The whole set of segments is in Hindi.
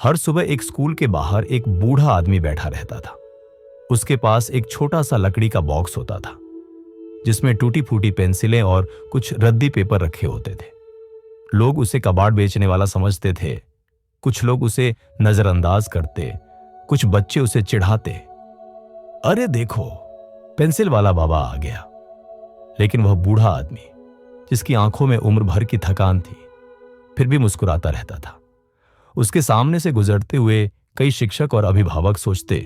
हर सुबह एक स्कूल के बाहर एक बूढ़ा आदमी बैठा रहता था। उसके पास एक छोटा सा लकड़ी का बॉक्स होता था जिसमें टूटी फूटी पेंसिलें और कुछ रद्दी पेपर रखे होते थे। लोग उसे कबाड़ बेचने वाला समझते थे, कुछ लोग उसे नजरअंदाज करते, कुछ बच्चे उसे चिढ़ाते। अरे देखो, पेंसिल वाला बाबा आ गया। लेकिन वह बूढ़ा आदमी, जिसकी आंखों में उम्र भर की थकान थी, फिर भी मुस्कुराता रहता था। उसके सामने से गुजरते हुए कई शिक्षक और अभिभावक सोचते,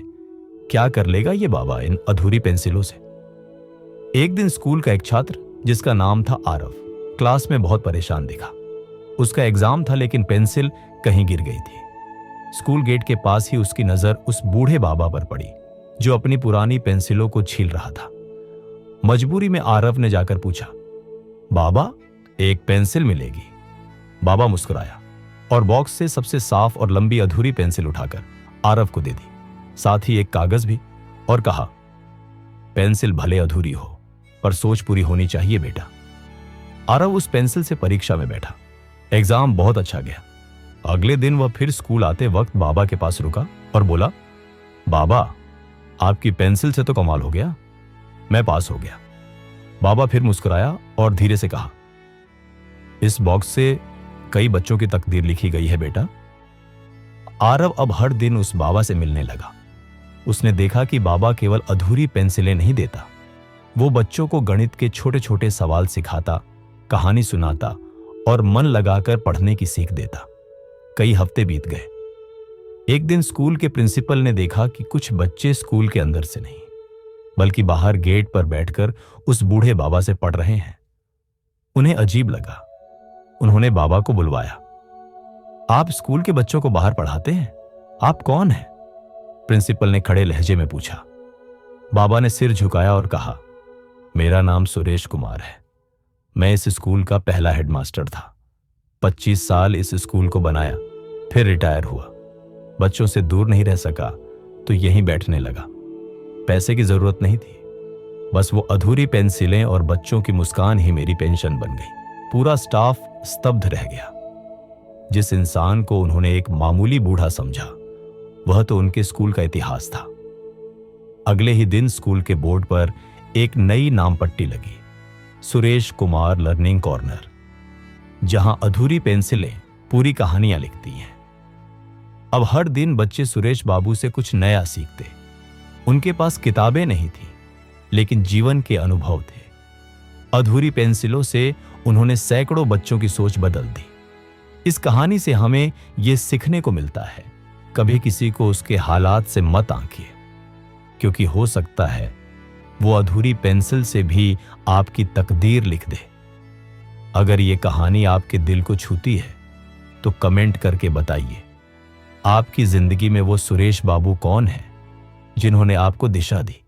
क्या कर लेगा ये बाबा इन अधूरी पेंसिलों से। एक दिन स्कूल का एक छात्र, जिसका नाम था आरव, क्लास में बहुत परेशान दिखा। उसका एग्जाम था, लेकिन पेंसिल कहीं गिर गई थी। स्कूल गेट के पास ही उसकी नजर उस बूढ़े बाबा पर पड़ी, जो अपनी पुरानी पेंसिलों को छील रहा था। मजबूरी में आरव ने जाकर पूछा, बाबा, एक पेंसिल मिलेगी? बाबा मुस्कुराया और बॉक्स से सबसे साफ और लंबी अधूरी पेंसिल उठाकर आरव को दे दी, साथ ही एक कागज भी, और कहा, पेंसिल भले अधूरी हो, पर सोच पूरी होनी चाहिए बेटा। आरव उस पेंसिल से परीक्षा में बैठा। एग्जाम बहुत अच्छा गया। अगले दिन वह फिर स्कूल आते वक्त बाबा के पास रुका और बोला, बाबा, आपकी पेंसिल से तो कमाल हो गया, मैं पास हो गया। बाबा फिर मुस्कुराया और धीरे से कहा, इस बॉक्स से कई बच्चों की तकदीर लिखी गई है बेटा। आरव अब हर दिन उस बाबा से मिलने लगा। उसने देखा कि बाबा केवल अधूरी पेंसिलें नहीं देता, वो बच्चों को गणित के छोटे छोटे सवाल सिखाता, कहानी सुनाता और मन लगाकर पढ़ने की सीख देता। कई हफ्ते बीत गए। एक दिन स्कूल के प्रिंसिपल ने देखा कि कुछ बच्चे स्कूल के अंदर से नहीं, बल्कि बाहर गेट पर बैठकर उस बूढ़े बाबा से पढ़ रहे हैं। उन्हें अजीब लगा। उन्होंने बाबा को बुलवाया। आप स्कूल के बच्चों को बाहर पढ़ाते हैं? आप कौन हैं? प्रिंसिपल ने खड़े लहजे में पूछा। बाबा ने सिर झुकाया और कहा, मेरा नाम सुरेश कुमार है। मैं इस स्कूल का पहला हेडमास्टर था। 25 साल इस स्कूल को बनाया, फिर रिटायर हुआ। बच्चों से दूर नहीं रह सका तो यहीं बैठने लगा। पैसे की जरूरत नहीं थी, बस वो अधूरी पेंसिलें और बच्चों की मुस्कान ही मेरी पेंशन बन गई। पूरा स्टाफ स्तब्ध रह गया। जिस इंसान को उन्होंने एक मामूली बूढ़ा समझा, वह तो उनके स्कूल का इतिहास था। अगले ही दिन स्कूल के बोर्ड पर एक नई नाम पट्टी लगी, सुरेश कुमार लर्निंग कॉर्नर, जहां अधूरी पेंसिलें पूरी कहानियां लिखती हैं। अब हर दिन बच्चे सुरेश बाबू से कुछ नया सीखते। उनके पास किताबें नहीं थी, लेकिन जीवन के अनुभव थे। अधूरी पेंसिलों से उन्होंने सैकड़ों बच्चों की सोच बदल दी। इस कहानी से हमें यह सीखने को मिलता है, कभी किसी को उसके हालात से मत आंकिए, क्योंकि हो सकता है वो अधूरी पेंसिल से भी आपकी तकदीर लिख दे। अगर ये कहानी आपके दिल को छूती है तो कमेंट करके बताइए, आपकी जिंदगी में वो सुरेश बाबू कौन है जिन्होंने आपको दिशा दी।